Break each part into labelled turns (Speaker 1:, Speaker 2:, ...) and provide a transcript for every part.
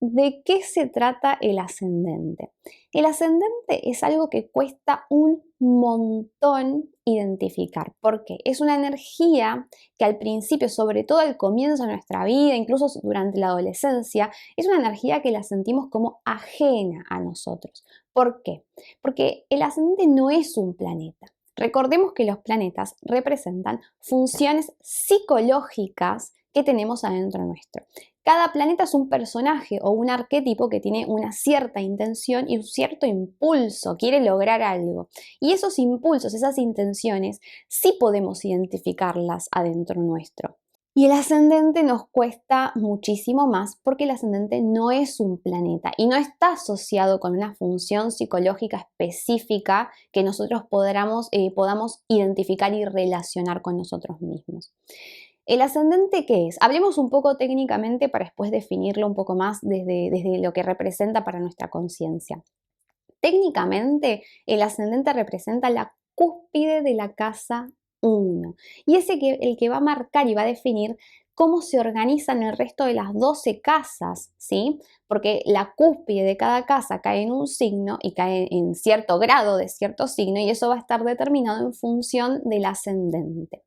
Speaker 1: ¿de qué se trata el ascendente? El ascendente es algo que cuesta un montón identificar. ¿Por qué? Es una energía que al principio, sobre todo al comienzo de nuestra vida, incluso durante la adolescencia, es una energía que la sentimos como ajena a nosotros. ¿Por qué? Porque el ascendente no es un planeta. Recordemos que los planetas representan funciones psicológicas que tenemos adentro nuestro. Cada planeta es un personaje o un arquetipo que tiene una cierta intención y un cierto impulso, quiere lograr algo. Y esos impulsos, esas intenciones, sí podemos identificarlas adentro nuestro. Y el ascendente nos cuesta muchísimo más porque el ascendente no es un planeta y no está asociado con una función psicológica específica que nosotros podamos identificar y relacionar con nosotros mismos. ¿El ascendente qué es? Hablemos un poco técnicamente para después definirlo un poco más desde lo que representa para nuestra conciencia. Técnicamente, el ascendente representa la cúspide de la casa 1 y es el que va a marcar y va a definir cómo se organizan el resto de las 12 casas, ¿sí? Porque la cúspide de cada casa cae en un signo y cae en cierto grado de cierto signo y eso va a estar determinado en función del ascendente.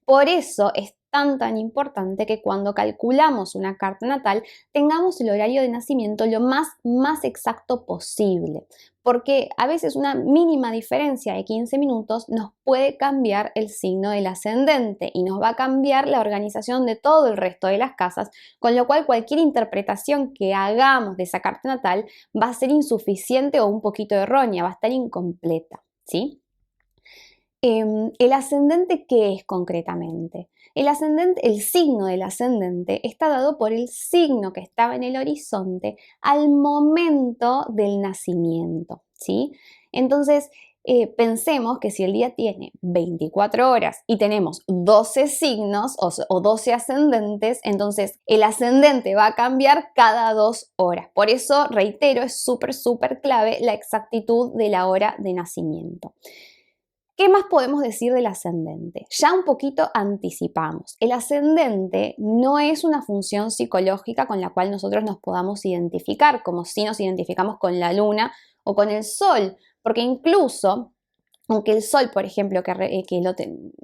Speaker 1: Por eso es tan importante que cuando calculamos una carta natal tengamos el horario de nacimiento lo más exacto posible, porque a veces una mínima diferencia de 15 minutos nos puede cambiar el signo del ascendente y nos va a cambiar la organización de todo el resto de las casas, con lo cual cualquier interpretación que hagamos de esa carta natal va a ser insuficiente o un poquito errónea, va a estar incompleta, ¿sí? ¿El ascendente qué es concretamente? El signo del ascendente está dado por el signo que estaba en el horizonte al momento del nacimiento, ¿sí? Entonces, pensemos que si el día tiene 24 horas y tenemos 12 signos o 12 ascendentes, entonces el ascendente va a cambiar cada 2 horas. Por eso, reitero, es súper clave la exactitud de la hora de nacimiento. ¿Qué más podemos decir del ascendente? Ya un poquito anticipamos. El ascendente no es una función psicológica con la cual nosotros nos podamos identificar, como si nos identificamos con la luna o con el sol, porque incluso, aunque el sol, por ejemplo,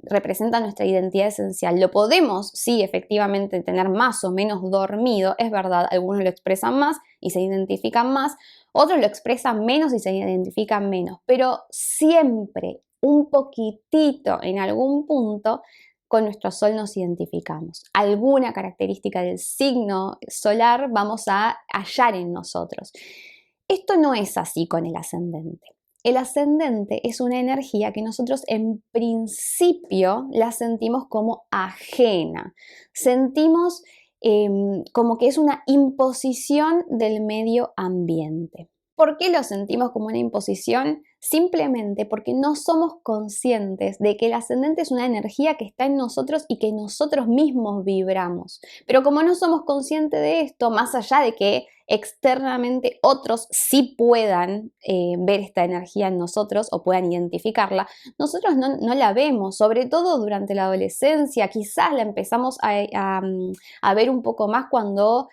Speaker 1: representa nuestra identidad esencial, lo podemos, sí, efectivamente, tener más o menos dormido, es verdad, algunos lo expresan más y se identifican más, otros lo expresan menos y se identifican menos, pero siempre un poquitito en algún punto con nuestro sol nos identificamos. Alguna característica del signo solar vamos a hallar en nosotros. Esto no es así con el ascendente. El ascendente es una energía que nosotros en principio la sentimos como ajena. Sentimos como que es una imposición del medio ambiente. ¿Por qué lo sentimos como una imposición? Simplemente porque no somos conscientes de que el ascendente es una energía que está en nosotros y que nosotros mismos vibramos. Pero como no somos conscientes de esto, más allá de que externamente otros sí puedan ver esta energía en nosotros o puedan identificarla, nosotros no la vemos, sobre todo durante la adolescencia, quizás la empezamos a ver un poco más cuando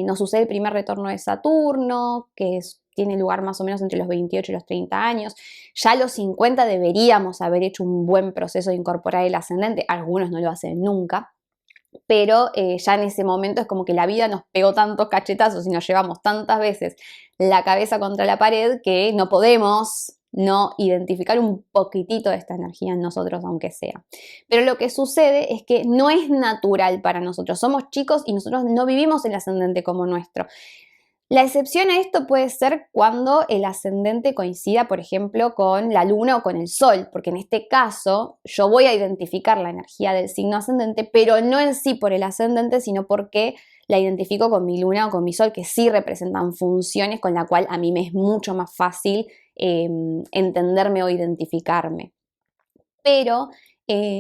Speaker 1: nos sucede el primer retorno de Saturno, tiene lugar más o menos entre los 28 y los 30 años. Ya a los 50 deberíamos haber hecho un buen proceso de incorporar el ascendente, algunos no lo hacen nunca, pero ya en ese momento es como que la vida nos pegó tantos cachetazos y nos llevamos tantas veces la cabeza contra la pared que no podemos no identificar un poquitito de esta energía en nosotros, aunque sea. Pero lo que sucede es que no es natural para nosotros. Somos chicos y nosotros no vivimos el ascendente como nuestro. La excepción a esto puede ser cuando el ascendente coincida, por ejemplo, con la luna o con el sol, porque en este caso yo voy a identificar la energía del signo ascendente, pero no en sí por el ascendente, sino porque la identifico con mi luna o con mi sol, que sí representan funciones con la cual a mí me es mucho más fácil entenderme o identificarme. Pero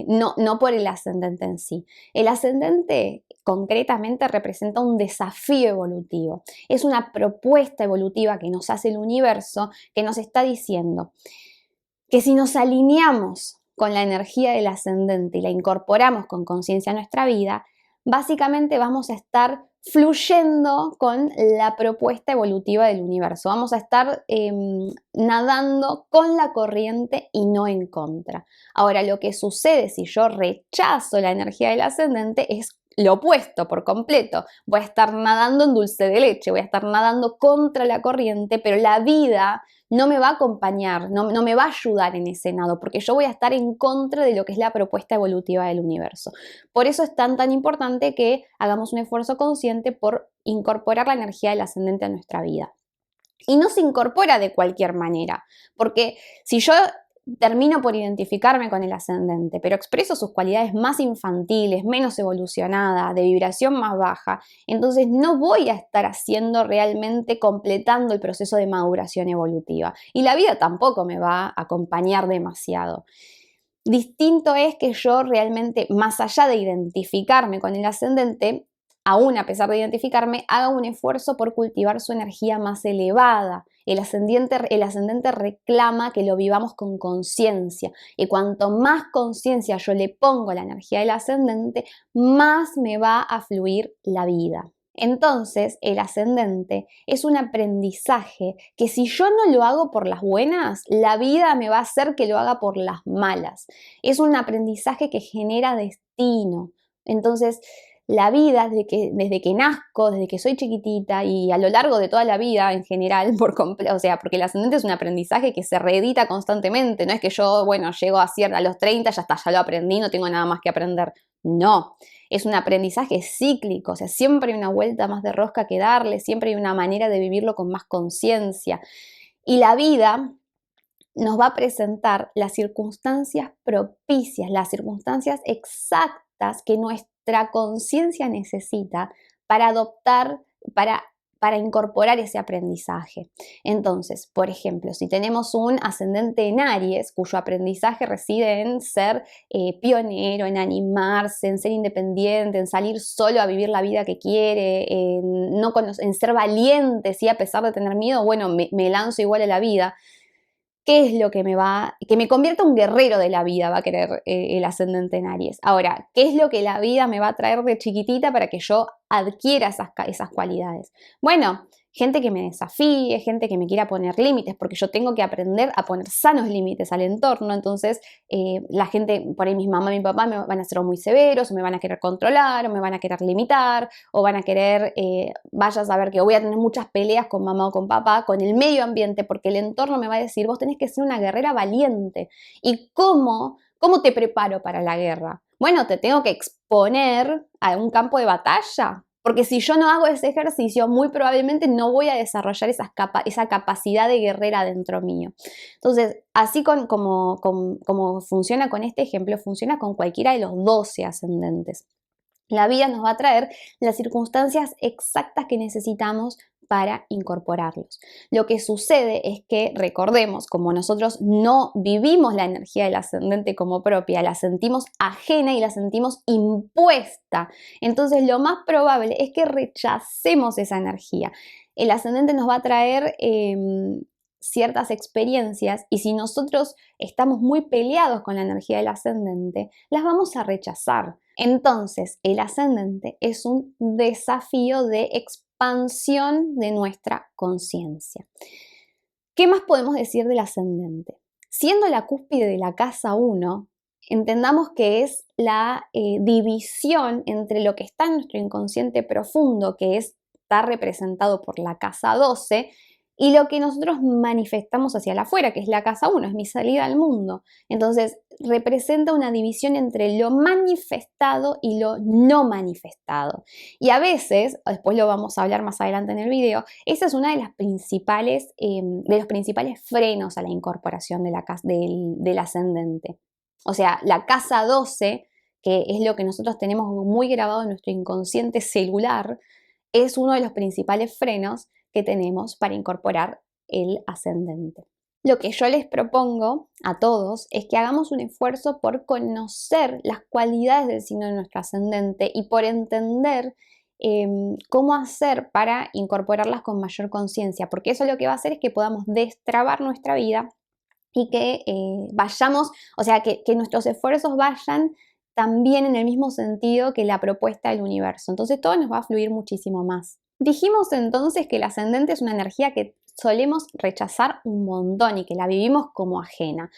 Speaker 1: no por el ascendente en sí. El ascendente concretamente representa un desafío evolutivo. Es una propuesta evolutiva que nos hace el universo, que nos está diciendo que si nos alineamos con la energía del ascendente y la incorporamos con conciencia a nuestra vida, básicamente vamos a estar fluyendo con la propuesta evolutiva del universo. Vamos a estar nadando con la corriente y no en contra. Ahora, lo que sucede si yo rechazo la energía del ascendente es lo opuesto por completo. Voy a estar nadando en dulce de leche, voy a estar nadando contra la corriente, pero la vida no me va a acompañar, no me va a ayudar en ese nado, porque yo voy a estar en contra de lo que es la propuesta evolutiva del universo. Por eso es tan importante que hagamos un esfuerzo consciente por incorporar la energía del ascendente a nuestra vida. Y no se incorpora de cualquier manera, porque si yo termino por identificarme con el ascendente, pero expreso sus cualidades más infantiles, menos evolucionadas, de vibración más baja, entonces no voy a estar haciendo realmente, completando el proceso de maduración evolutiva. Y la vida tampoco me va a acompañar demasiado. Distinto es que yo realmente, más allá de identificarme con el ascendente, aún a pesar de identificarme, haga un esfuerzo por cultivar su energía más elevada. El ascendente reclama que lo vivamos con conciencia, y cuanto más conciencia yo le pongo a la energía del ascendente, más me va a fluir la vida. Entonces, el ascendente es un aprendizaje que si yo no lo hago por las buenas, la vida me va a hacer que lo haga por las malas. Es un aprendizaje que genera destino. Entonces, la vida, desde que nazco, desde que soy chiquitita y a lo largo de toda la vida en general, o sea, porque el ascendente es un aprendizaje que se reedita constantemente, no es que yo, bueno, llego a los 30, ya está, ya lo aprendí, no tengo nada más que aprender. No, es un aprendizaje cíclico, o sea, siempre hay una vuelta más de rosca que darle, siempre hay una manera de vivirlo con más conciencia. Y la vida nos va a presentar las circunstancias propicias, las circunstancias exactas que nuestra conciencia necesita para adoptar, para incorporar ese aprendizaje. Entonces, por ejemplo, si tenemos un ascendente en Aries, cuyo aprendizaje reside en ser pionero, en animarse, en ser independiente, en salir solo a vivir la vida que quiere, en ser valiente, ¿sí? A pesar de tener miedo, bueno, me lanzo igual a la vida. ¿Qué es lo que que me convierta en un guerrero de la vida, va a querer el ascendente en Aries? Ahora, ¿qué es lo que la vida me va a traer de chiquitita para que yo adquiera esas cualidades? Bueno, gente que me desafíe, gente que me quiera poner límites, porque yo tengo que aprender a poner sanos límites al entorno. Entonces, la gente, por ahí mi mamá y mi papá me van a ser muy severos, o me van a querer controlar, o me van a querer limitar, o van a querer, vaya a saber que voy a tener muchas peleas con mamá o con papá, con el medio ambiente, porque el entorno me va a decir, vos tenés que ser una guerrera valiente. ¿Y cómo te preparo para la guerra? Bueno, te tengo que exponer a un campo de batalla. Porque si yo no hago ese ejercicio, muy probablemente no voy a desarrollar esa capacidad de guerrera dentro mío. Entonces, así como funciona con este ejemplo, funciona con cualquiera de los 12 ascendentes. La vida nos va a traer las circunstancias exactas que necesitamos para incorporarlos. Lo que sucede es que, recordemos, como nosotros no vivimos la energía del ascendente como propia, la sentimos ajena y la sentimos impuesta. Entonces, lo más probable es que rechacemos esa energía. El ascendente nos va a traer ciertas experiencias, y si nosotros estamos muy peleados con la energía del ascendente, las vamos a rechazar. Entonces, el ascendente es un desafío de expansión de nuestra conciencia. ¿Qué más podemos decir del ascendente? Siendo la cúspide de la casa 1, entendamos que es la división entre lo que está en nuestro inconsciente profundo, que está representado por la casa 12, y lo que nosotros manifestamos hacia la afuera, que es la casa 1, es mi salida al mundo. Entonces, representa una división entre lo manifestado y lo no manifestado. Y a veces, después lo vamos a hablar más adelante en el video, esa es una de las de los principales frenos a la incorporación del ascendente. O sea, la casa 12, que es lo que nosotros tenemos muy grabado en nuestro inconsciente celular, es uno de los principales frenos que tenemos para incorporar el ascendente. Lo que yo les propongo a todos es que hagamos un esfuerzo por conocer las cualidades del signo de nuestro ascendente y por entender cómo hacer para incorporarlas con mayor conciencia, porque eso lo que va a hacer es que podamos destrabar nuestra vida y que vayamos, o sea, que nuestros esfuerzos vayan también en el mismo sentido que la propuesta del universo. Entonces todo nos va a fluir muchísimo más. Dijimos entonces que el ascendente es una energía que solemos rechazar un montón y que la vivimos como ajena.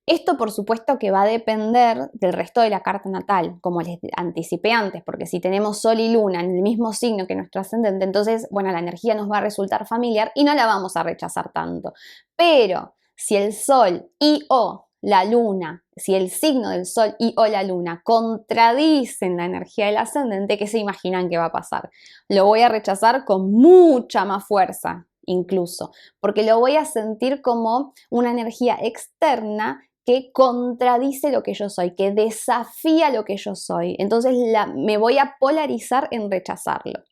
Speaker 1: Esto por supuesto que va a depender del resto de la carta natal, como les anticipé antes, porque si tenemos Sol y Luna en el mismo signo que nuestro ascendente, entonces, bueno, la energía nos va a resultar familiar y no la vamos a rechazar tanto. Pero si el Sol y o la Luna, si el signo del Sol y o la Luna contradicen la energía del ascendente, ¿qué se imaginan que va a pasar? Lo voy a rechazar con mucha más fuerza, incluso, porque lo voy a sentir como una energía externa que contradice lo que yo soy, que desafía lo que yo soy. Entonces me voy a polarizar en rechazarlo.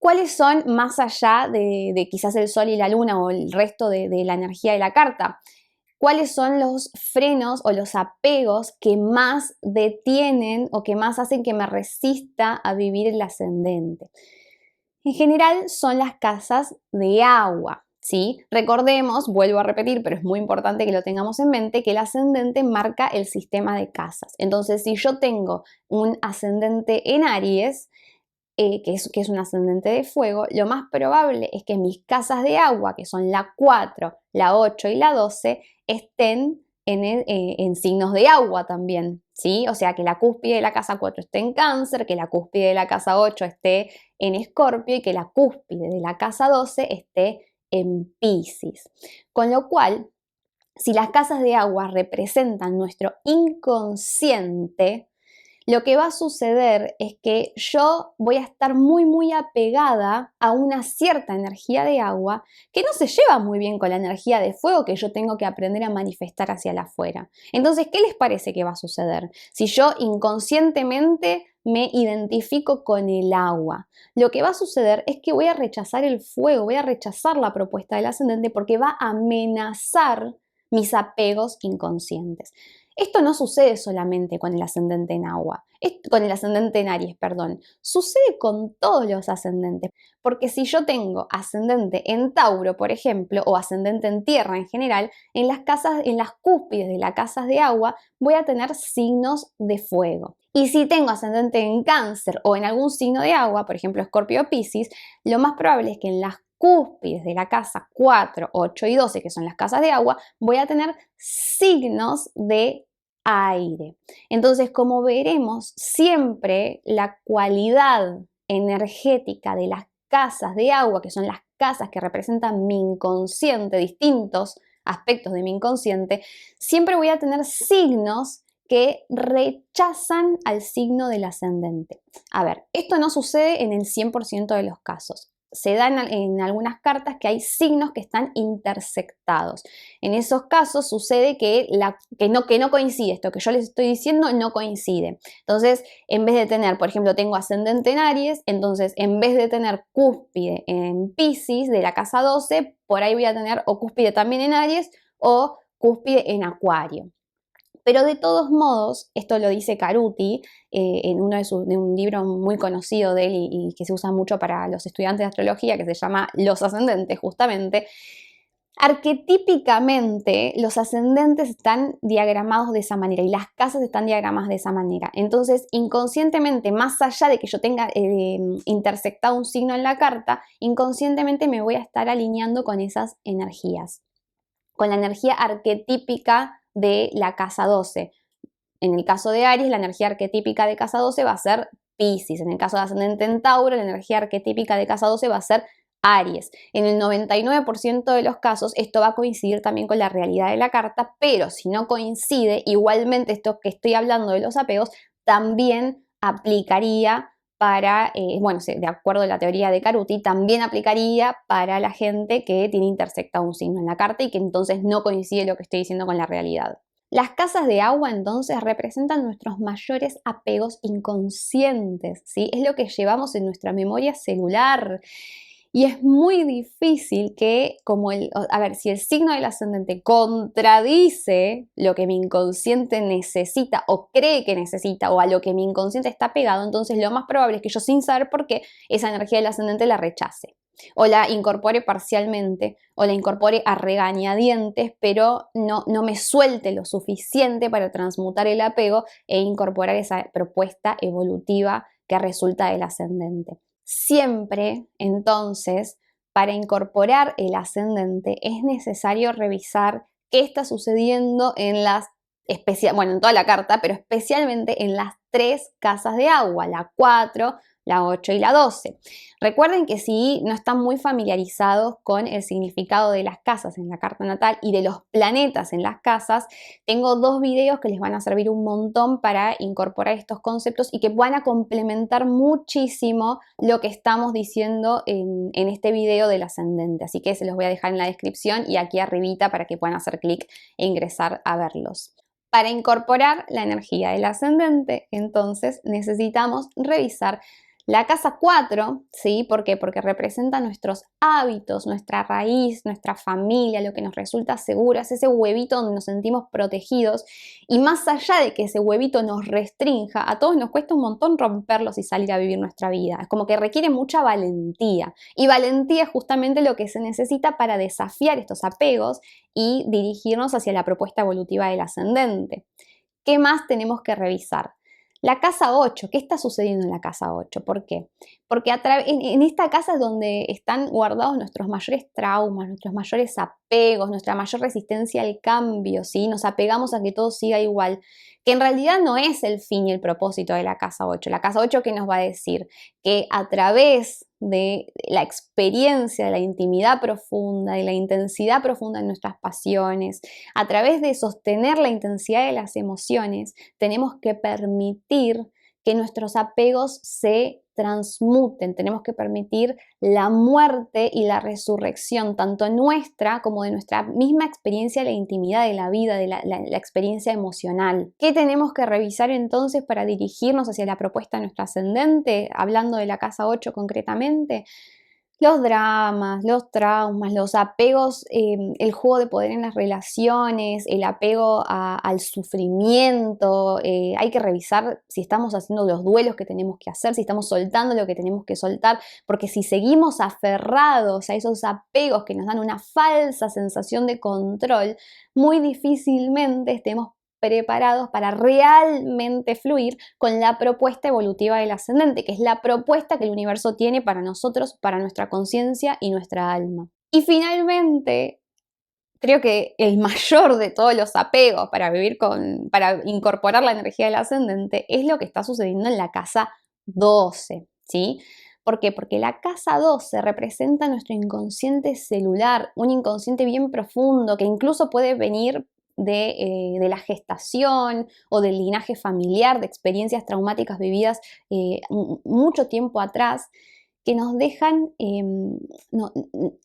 Speaker 1: ¿Cuáles son, más allá de quizás el Sol y la Luna o el resto de la energía de la carta? ¿Cuáles son los frenos o los apegos que más detienen o que más hacen que me resista a vivir el ascendente? En general son las casas de agua. ¿Sí? Recordemos, vuelvo a repetir, pero es muy importante que lo tengamos en mente, que el ascendente marca el sistema de casas. Entonces, si yo tengo un ascendente en Aries, que es un ascendente de fuego, lo más probable es que mis casas de agua, que son la 4, la 8 y la 12, estén en signos de agua también, ¿sí? O sea, que la cúspide de la casa 4 esté en Cáncer, que la cúspide de la casa 8 esté en Escorpio y que la cúspide de la casa 12 esté en Piscis. Con lo cual, si las casas de agua representan nuestro inconsciente, lo que va a suceder es que yo voy a estar muy apegada a una cierta energía de agua que no se lleva muy bien con la energía de fuego que yo tengo que aprender a manifestar hacia la afuera. Entonces, ¿qué les parece que va a suceder? Si yo inconscientemente me identifico con el agua, lo que va a suceder es que voy a rechazar el fuego, voy a rechazar la propuesta del ascendente porque va a amenazar mis apegos inconscientes. Esto no sucede solamente con el ascendente en agua, con el ascendente en Aries, perdón. Sucede con todos los ascendentes, porque si yo tengo ascendente en Tauro, por ejemplo, o ascendente en Tierra en general, en las cúspides de las casas de agua voy a tener signos de fuego. Y si tengo ascendente en Cáncer o en algún signo de agua, por ejemplo Escorpio o Piscis, lo más probable es que en las cúspides de la casa 4, 8 y 12, que son las casas de agua, voy a tener signos de aire. Entonces, como veremos, siempre la cualidad energética de las casas de agua, que son las casas que representan mi inconsciente, distintos aspectos de mi inconsciente, siempre voy a tener signos que rechazan al signo del ascendente. A ver, esto no sucede en el 100% de los casos. Se dan en algunas cartas que hay signos que están intersectados. En esos casos sucede que no coincide, esto que yo les estoy diciendo no coincide. Entonces, en vez de tener, por ejemplo, tengo ascendente en Aries, entonces en vez de tener cúspide en Piscis de la casa 12, por ahí voy a tener o cúspide también en Aries o cúspide en Acuario. Pero de todos modos, esto lo dice Caruti en de un libro muy conocido de él y que se usa mucho para los estudiantes de astrología, que se llama Los Ascendentes, justamente. Arquetípicamente, los ascendentes están diagramados de esa manera y las casas están diagramadas de esa manera. Entonces, inconscientemente, más allá de que yo tenga intersectado un signo en la carta, inconscientemente me voy a estar alineando con esas energías, con la energía arquetípica de la casa 12. En el caso de Aries, la energía arquetípica de casa 12 va a ser Piscis. En el caso de ascendente en Tauro, la energía arquetípica de casa 12 va a ser Aries. En el 99% de los casos esto va a coincidir también con la realidad de la carta, pero si no coincide, igualmente esto que estoy hablando de los apegos también aplicaría para, de acuerdo a la teoría de Caruti, también aplicaría para la gente que tiene intersectado un signo en la carta y que entonces no coincide lo que estoy diciendo con la realidad. Las casas de agua entonces representan nuestros mayores apegos inconscientes, ¿sí? Es lo que llevamos en nuestra memoria celular. Y es muy difícil que, si el signo del ascendente contradice lo que mi inconsciente necesita o cree que necesita o a lo que mi inconsciente está pegado, entonces lo más probable es que yo sin saber por qué esa energía del ascendente la rechace. o la incorpore parcialmente, o la incorpore a regañadientes, pero no me suelte lo suficiente para transmutar el apego e incorporar esa propuesta evolutiva que resulta del ascendente. Siempre, entonces, para incorporar el ascendente es necesario revisar qué está sucediendo en las en toda la carta, pero especialmente en las 3 casas de agua, la 4, la 8 y la 12. Recuerden que si no están muy familiarizados con el significado de las casas en la carta natal y de los planetas en las casas, tengo 2 videos que les van a servir un montón para incorporar estos conceptos y que van a complementar muchísimo lo que estamos diciendo en este video del ascendente. Así que se los voy a dejar en la descripción y aquí arribita para que puedan hacer clic e ingresar a verlos. Para incorporar la energía del ascendente, entonces necesitamos revisar la casa 4, ¿sí? ¿Por qué? Porque representa nuestros hábitos, nuestra raíz, nuestra familia, lo que nos resulta seguro, es ese huevito donde nos sentimos protegidos y más allá de que ese huevito nos restrinja, a todos nos cuesta un montón romperlos y salir a vivir nuestra vida. Es como que requiere mucha valentía y valentía es justamente lo que se necesita para desafiar estos apegos y dirigirnos hacia la propuesta evolutiva del ascendente. ¿Qué más tenemos que revisar? La casa 8, ¿qué está sucediendo en la casa 8? ¿Por qué? Porque en esta casa es donde están guardados nuestros mayores traumas, nuestros mayores apegos, nuestra mayor resistencia al cambio, ¿sí? Nos apegamos a que todo siga igual, que en realidad no es el fin y el propósito de la casa 8. La casa 8, ¿qué nos va a decir? Que a través de la experiencia, de la intimidad profunda, de la intensidad profunda de nuestras pasiones, a través de sostener la intensidad de las emociones, tenemos que permitir que nuestros apegos se transmuten, tenemos que permitir la muerte y la resurrección, tanto nuestra como de nuestra misma experiencia de la intimidad de la vida, de la experiencia emocional. ¿Qué tenemos que revisar entonces para dirigirnos hacia la propuesta de nuestro ascendente? Hablando de la casa 8 concretamente, los dramas, los traumas, los apegos, el juego de poder en las relaciones, el apego al sufrimiento. Hay que revisar si estamos haciendo los duelos que tenemos que hacer, si estamos soltando lo que tenemos que soltar, porque si seguimos aferrados a esos apegos que nos dan una falsa sensación de control, muy difícilmente estemos preparados para realmente fluir con la propuesta evolutiva del ascendente, que es la propuesta que el universo tiene para nosotros, para nuestra conciencia y nuestra alma. Y finalmente, creo que el mayor de todos los apegos para incorporar la energía del ascendente es lo que está sucediendo en la casa 12, ¿sí? ¿Por qué? Porque la casa 12 representa nuestro inconsciente celular, un inconsciente bien profundo que incluso puede venir de la gestación o del linaje familiar, de experiencias traumáticas vividas mucho tiempo atrás, que nos dejan,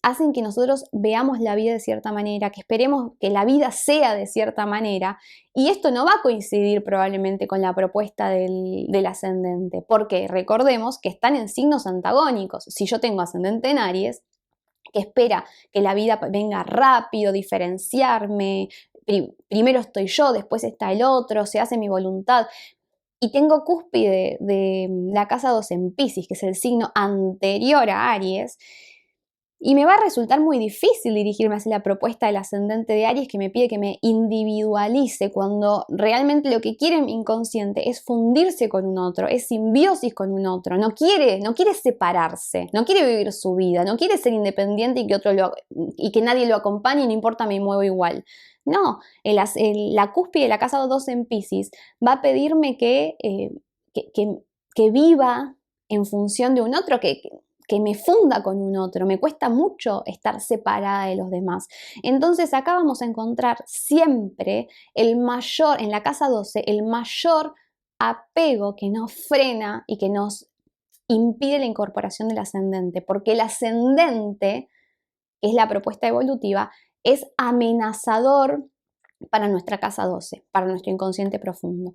Speaker 1: hacen que nosotros veamos la vida de cierta manera, que esperemos que la vida sea de cierta manera, y esto no va a coincidir probablemente con la propuesta del ascendente, porque recordemos que están en signos antagónicos. Si yo tengo ascendente en Aries, que espera que la vida venga rápido, diferenciarme, primero estoy yo, después está el otro, se hace mi voluntad. Y tengo cúspide de la casa 2 en Piscis, que es el signo anterior a Aries, y me va a resultar muy difícil dirigirme hacia la propuesta del ascendente de Aries que me pide que me individualice cuando realmente lo que quiere mi inconsciente es fundirse con un otro, es simbiosis con un otro, no quiere separarse, no quiere vivir su vida, no quiere ser independiente y que nadie lo acompañe, no importa, me muevo igual. No, la cúspide de la casa 2 en Piscis va a pedirme que viva en función de un otro, que me funda con un otro, me cuesta mucho estar separada de los demás. Entonces acá vamos a encontrar siempre en la casa 12, el mayor apego que nos frena y que nos impide la incorporación del ascendente, porque el ascendente, que es la propuesta evolutiva, es amenazador para nuestra casa 12, para nuestro inconsciente profundo.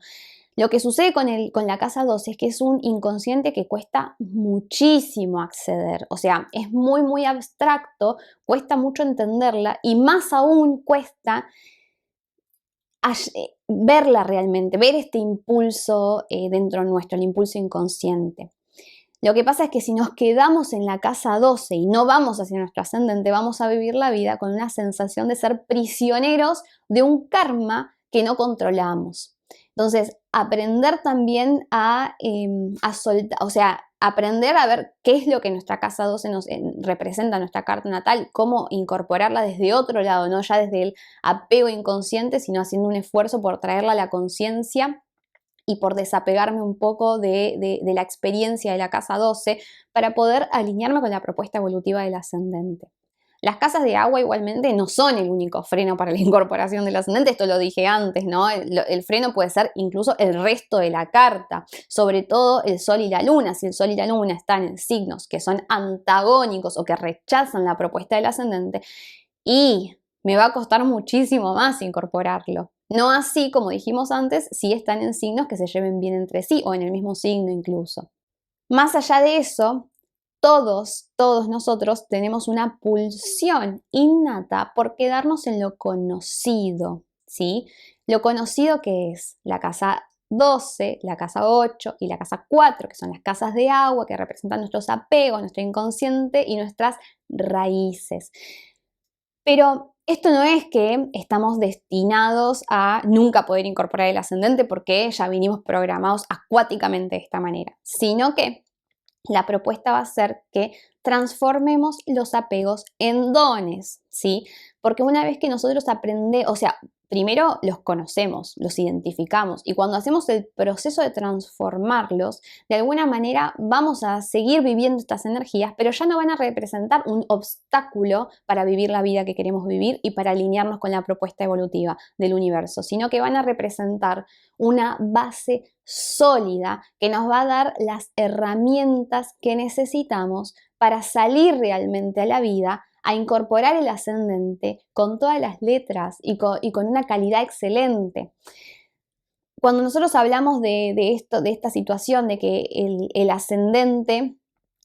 Speaker 1: Lo que sucede con la casa 12 es que es un inconsciente que cuesta muchísimo acceder, o sea, es muy, muy abstracto, cuesta mucho entenderla y más aún cuesta verla realmente, ver este impulso dentro nuestro, el impulso inconsciente. Lo que pasa es que si nos quedamos en la casa 12 y no vamos hacia nuestro ascendente, vamos a vivir la vida con una sensación de ser prisioneros de un karma que no controlamos. Entonces, aprender también a soltar, o sea, aprender a ver qué es lo que nuestra casa 12 nos representa, nuestra carta natal, cómo incorporarla desde otro lado, no ya desde el apego inconsciente, sino haciendo un esfuerzo por traerla a la conciencia y por desapegarme un poco de la experiencia de la casa 12 para poder alinearme con la propuesta evolutiva del ascendente. Las casas de agua igualmente no son el único freno para la incorporación del ascendente, esto lo dije antes, ¿no? El freno puede ser incluso el resto de la carta, sobre todo el sol y la luna. Si el sol y la luna están en signos que son antagónicos o que rechazan la propuesta del ascendente, y me va a costar muchísimo más incorporarlo. No así, como dijimos antes, si están en signos que se lleven bien entre sí o en el mismo signo incluso. Más allá de eso, todos nosotros tenemos una pulsión innata por quedarnos en lo conocido, ¿sí? Lo conocido que es la casa 12, la casa 8 y la casa 4, que son las casas de agua que representan nuestros apegos, nuestro inconsciente y nuestras raíces. Pero esto no es que estamos destinados a nunca poder incorporar el ascendente porque ya vinimos programados acuáticamente de esta manera, sino que la propuesta va a ser que transformemos los apegos en dones, ¿sí? Porque una vez que nosotros aprendemos, o sea, primero los conocemos, los identificamos y cuando hacemos el proceso de transformarlos, de alguna manera vamos a seguir viviendo estas energías, pero ya no van a representar un obstáculo para vivir la vida que queremos vivir y para alinearnos con la propuesta evolutiva del universo, sino que van a representar una base sólida que nos va a dar las herramientas que necesitamos para salir realmente a la vida, a incorporar el ascendente con todas las letras y con una calidad excelente. Cuando nosotros hablamos de esta situación de que el ascendente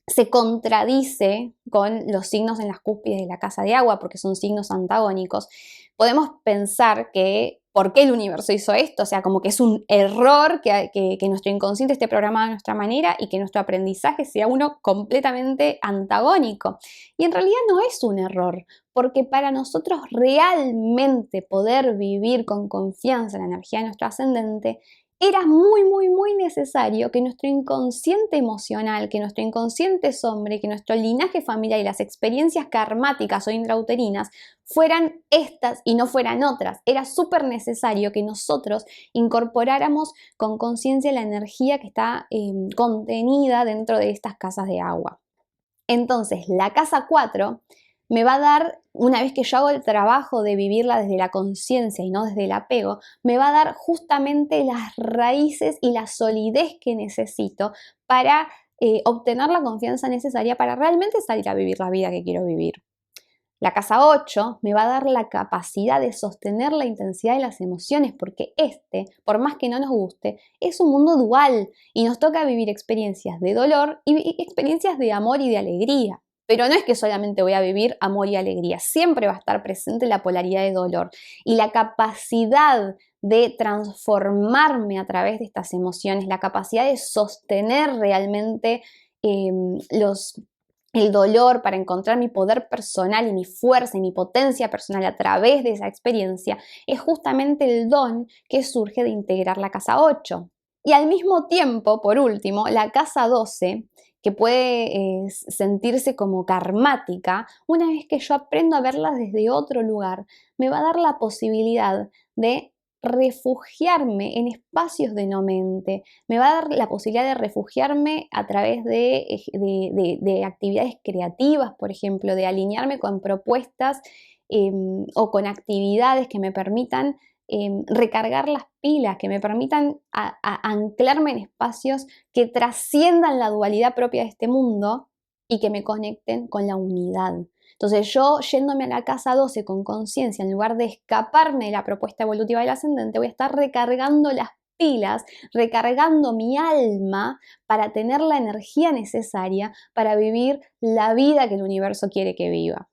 Speaker 1: se contradice con los signos en las cúspides de la casa de agua porque son signos antagónicos, podemos pensar que ¿por qué el universo hizo esto? O sea, como que es un error que nuestro inconsciente esté programado de nuestra manera y que nuestro aprendizaje sea uno completamente antagónico. Y en realidad no es un error, porque para nosotros realmente poder vivir con confianza en la energía de nuestro ascendente, era muy necesario que nuestro inconsciente emocional, que nuestro inconsciente sombre, que nuestro linaje familiar y las experiencias karmáticas o intrauterinas fueran estas y no fueran otras. Era súper necesario que nosotros incorporáramos con conciencia la energía que está contenida dentro de estas casas de agua. Entonces, la casa 4 me va a dar, una vez que yo hago el trabajo de vivirla desde la conciencia y no desde el apego, me va a dar justamente las raíces y la solidez que necesito para obtener la confianza necesaria para realmente salir a vivir la vida que quiero vivir. La casa 8 me va a dar la capacidad de sostener la intensidad de las emociones porque por más que no nos guste, es un mundo dual y nos toca vivir experiencias de dolor y experiencias de amor y de alegría. Pero no es que solamente voy a vivir amor y alegría, siempre va a estar presente la polaridad de dolor y la capacidad de transformarme a través de estas emociones, la capacidad de sostener realmente el dolor para encontrar mi poder personal y mi fuerza y mi potencia personal a través de esa experiencia, es justamente el don que surge de integrar la casa 8. Y al mismo tiempo, por último, la casa 12, que puede sentirse como karmática, una vez que yo aprendo a verla desde otro lugar, me va a dar la posibilidad de refugiarme en espacios de no mente, me va a dar la posibilidad de refugiarme a través de actividades creativas, por ejemplo, de alinearme con propuestas o con actividades que me permitan recargar las pilas, que me permitan anclarme en espacios que trasciendan la dualidad propia de este mundo y que me conecten con la unidad. Entonces yo yéndome a la casa 12 con conciencia, en lugar de escaparme de la propuesta evolutiva del ascendente, voy a estar recargando las pilas, recargando mi alma para tener la energía necesaria para vivir la vida que el universo quiere que viva.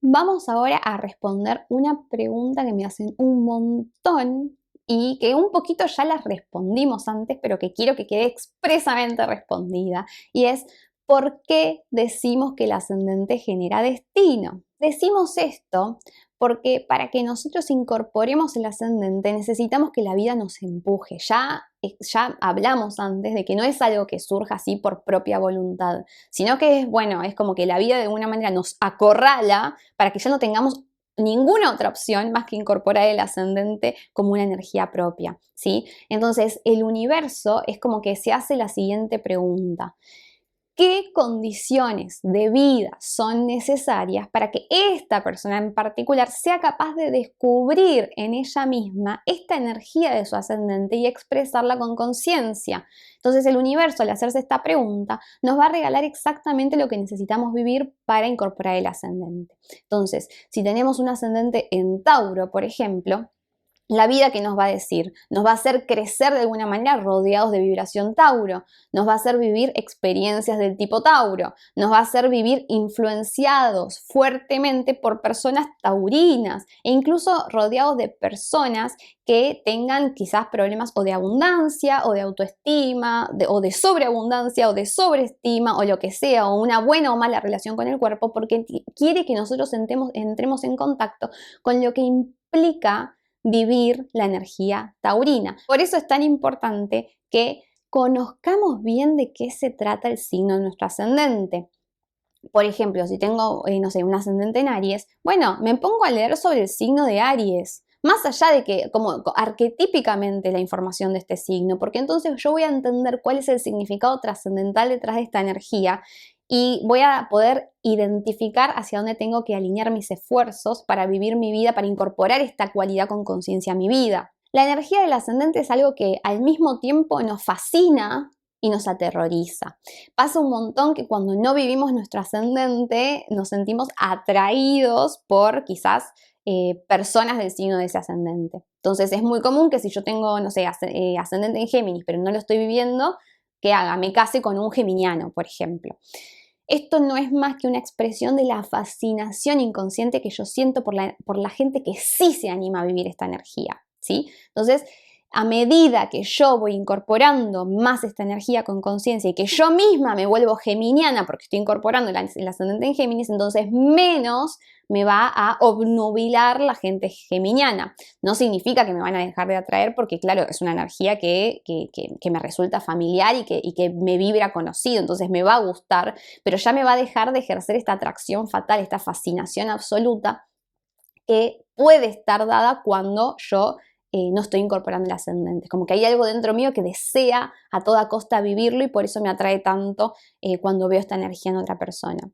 Speaker 1: Vamos ahora a responder una pregunta que me hacen un montón y que un poquito ya las respondimos antes, pero que quiero que quede expresamente respondida, y es: ¿por qué decimos que el ascendente genera destino? Decimos esto porque para que nosotros incorporemos el ascendente necesitamos que la vida nos empuje. Ya hablamos antes de que no es algo que surja así por propia voluntad, sino que es, bueno, es como que la vida de alguna manera nos acorrala para que ya no tengamos ninguna otra opción más que incorporar el ascendente como una energía propia, ¿sí? Entonces, el universo es como que se hace la siguiente pregunta: ¿qué condiciones de vida son necesarias para que esta persona en particular sea capaz de descubrir en ella misma esta energía de su ascendente y expresarla con conciencia? Entonces el universo, al hacerse esta pregunta, nos va a regalar exactamente lo que necesitamos vivir para incorporar el ascendente. Entonces, si tenemos un ascendente en Tauro, por ejemplo, la vida, que nos va a decir, nos va a hacer crecer de alguna manera rodeados de vibración Tauro, nos va a hacer vivir experiencias del tipo Tauro, nos va a hacer vivir influenciados fuertemente por personas taurinas e incluso rodeados de personas que tengan quizás problemas o de abundancia o de autoestima o de sobreabundancia o de sobreestima o lo que sea, o una buena o mala relación con el cuerpo, porque quiere que nosotros entremos en contacto con lo que implica vivir la energía taurina. Por eso es tan importante que conozcamos bien de qué se trata el signo de nuestro ascendente. Por ejemplo, si tengo, no sé, un ascendente en Aries, bueno, me pongo a leer sobre el signo de Aries, más allá de que, como arquetípicamente la información de este signo, porque entonces yo voy a entender cuál es el significado trascendental detrás de esta energía y voy a poder identificar hacia dónde tengo que alinear mis esfuerzos para vivir mi vida, para incorporar esta cualidad con conciencia a mi vida. La energía del ascendente es algo que al mismo tiempo nos fascina y nos aterroriza. Pasa un montón que cuando no vivimos nuestro ascendente nos sentimos atraídos por quizás personas del signo de ese ascendente. Entonces es muy común que si yo tengo, no sé, ascendente en Géminis, pero no lo estoy viviendo, que haga, me case con un geminiano, por ejemplo. Esto no es más que una expresión de la fascinación inconsciente que yo siento por la gente que sí se anima a vivir esta energía, ¿sí? Entonces, a medida que yo voy incorporando más esta energía con conciencia y que yo misma me vuelvo geminiana porque estoy incorporando el ascendente en Géminis, entonces menos me va a obnubilar la gente geminiana. No significa que me van a dejar de atraer porque, claro, es una energía que me resulta familiar y que me vibra conocido, entonces me va a gustar, pero ya me va a dejar de ejercer esta atracción fatal, esta fascinación absoluta que puede estar dada cuando yo no estoy incorporando el ascendente. Como que hay algo dentro mío que desea a toda costa vivirlo y por eso me atrae tanto cuando veo esta energía en otra persona.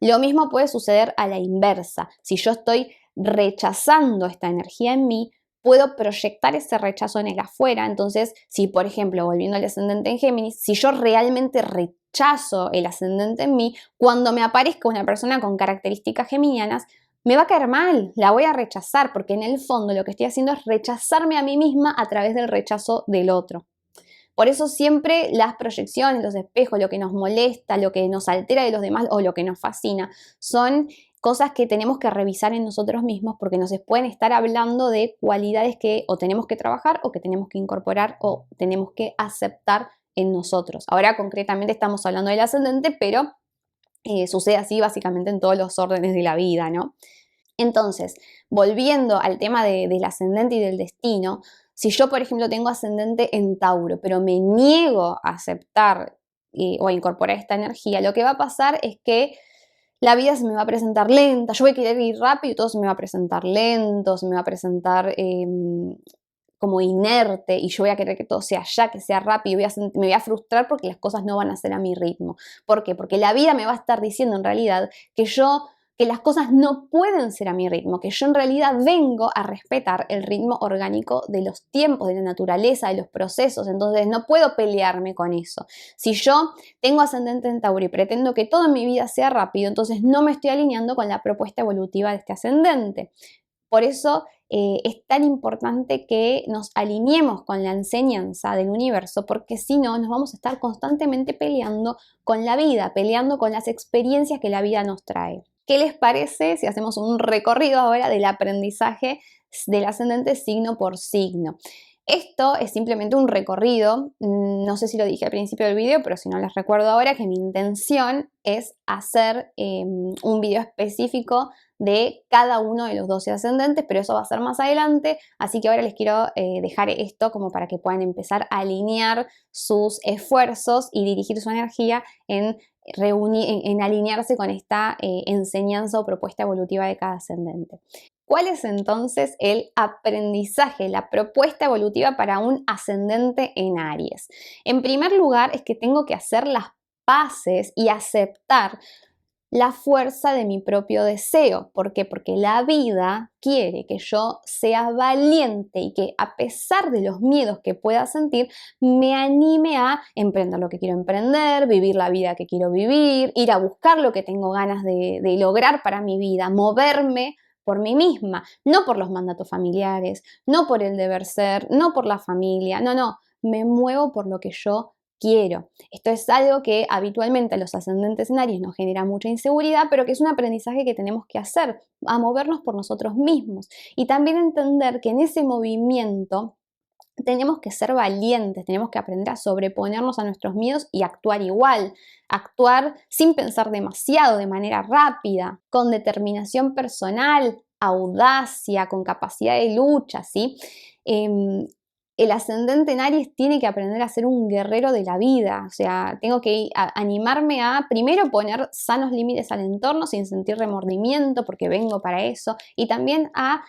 Speaker 1: Lo mismo puede suceder a la inversa. Si yo estoy rechazando esta energía en mí, puedo proyectar ese rechazo en el afuera. Entonces, si por ejemplo, volviendo al ascendente en Géminis, si yo realmente rechazo el ascendente en mí, cuando me aparezca una persona con características geminianas, me va a caer mal, la voy a rechazar, porque en el fondo lo que estoy haciendo es rechazarme a mí misma a través del rechazo del otro. Por eso siempre las proyecciones, los espejos, lo que nos molesta, lo que nos altera de los demás o lo que nos fascina, son cosas que tenemos que revisar en nosotros mismos porque nos pueden estar hablando de cualidades que o tenemos que trabajar o que tenemos que incorporar o tenemos que aceptar en nosotros. Ahora concretamente estamos hablando del ascendente, pero sucede así básicamente en todos los órdenes de la vida, ¿no? Entonces, volviendo al tema del ascendente y del destino, si yo, por ejemplo, tengo ascendente en Tauro, pero me niego a aceptar o a incorporar esta energía, lo que va a pasar es que la vida se me va a presentar lenta, yo voy a querer ir rápido y todo se me va a presentar lento, se me va a presentar como inerte y yo voy a querer que todo sea ya, que sea rápido, me voy a frustrar porque las cosas no van a ser a mi ritmo. ¿Por qué? Porque la vida me va a estar diciendo en realidad que las cosas no pueden ser a mi ritmo, que yo en realidad vengo a respetar el ritmo orgánico de los tiempos, de la naturaleza, de los procesos, entonces no puedo pelearme con eso. Si yo tengo ascendente en Tauro y pretendo que todo en mi vida sea rápido, entonces no me estoy alineando con la propuesta evolutiva de este ascendente. Por eso es tan importante que nos alineemos con la enseñanza del universo, porque si no, nos vamos a estar constantemente peleando con la vida, peleando con las experiencias que la vida nos trae. ¿Qué les parece si hacemos un recorrido ahora del aprendizaje del ascendente signo por signo? Esto es simplemente un recorrido, no sé si lo dije al principio del video, pero si no les recuerdo ahora que mi intención es hacer un video específico de cada uno de los 12 ascendentes, pero eso va a ser más adelante, así que ahora les quiero dejar esto como para que puedan empezar a alinear sus esfuerzos y dirigir su energía en alinearse con esta enseñanza o propuesta evolutiva de cada ascendente. ¿Cuál es entonces el aprendizaje, la propuesta evolutiva para un ascendente en Aries? En primer lugar, es que tengo que hacer las paces y aceptar la fuerza de mi propio deseo. ¿Por qué? Porque la vida quiere que yo sea valiente y que a pesar de los miedos que pueda sentir, me anime a emprender lo que quiero emprender, vivir la vida que quiero vivir, ir a buscar lo que tengo ganas de lograr para mi vida, moverme por mí misma, no por los mandatos familiares, no por el deber ser, no por la familia, no, me muevo por lo que yo quiero. Esto es algo que habitualmente a los ascendentes en Aries nos genera mucha inseguridad, pero que es un aprendizaje que tenemos que hacer, a movernos por nosotros mismos. Y también entender que en ese movimiento tenemos que ser valientes, tenemos que aprender a sobreponernos a nuestros miedos y actuar igual, actuar sin pensar demasiado, de manera rápida, con determinación personal, audacia, con capacidad de lucha, ¿sí? El ascendente en Aries tiene que aprender a ser un guerrero de la vida, o sea, tengo que animarme a primero poner sanos límites al entorno sin sentir remordimiento porque vengo para eso, y también a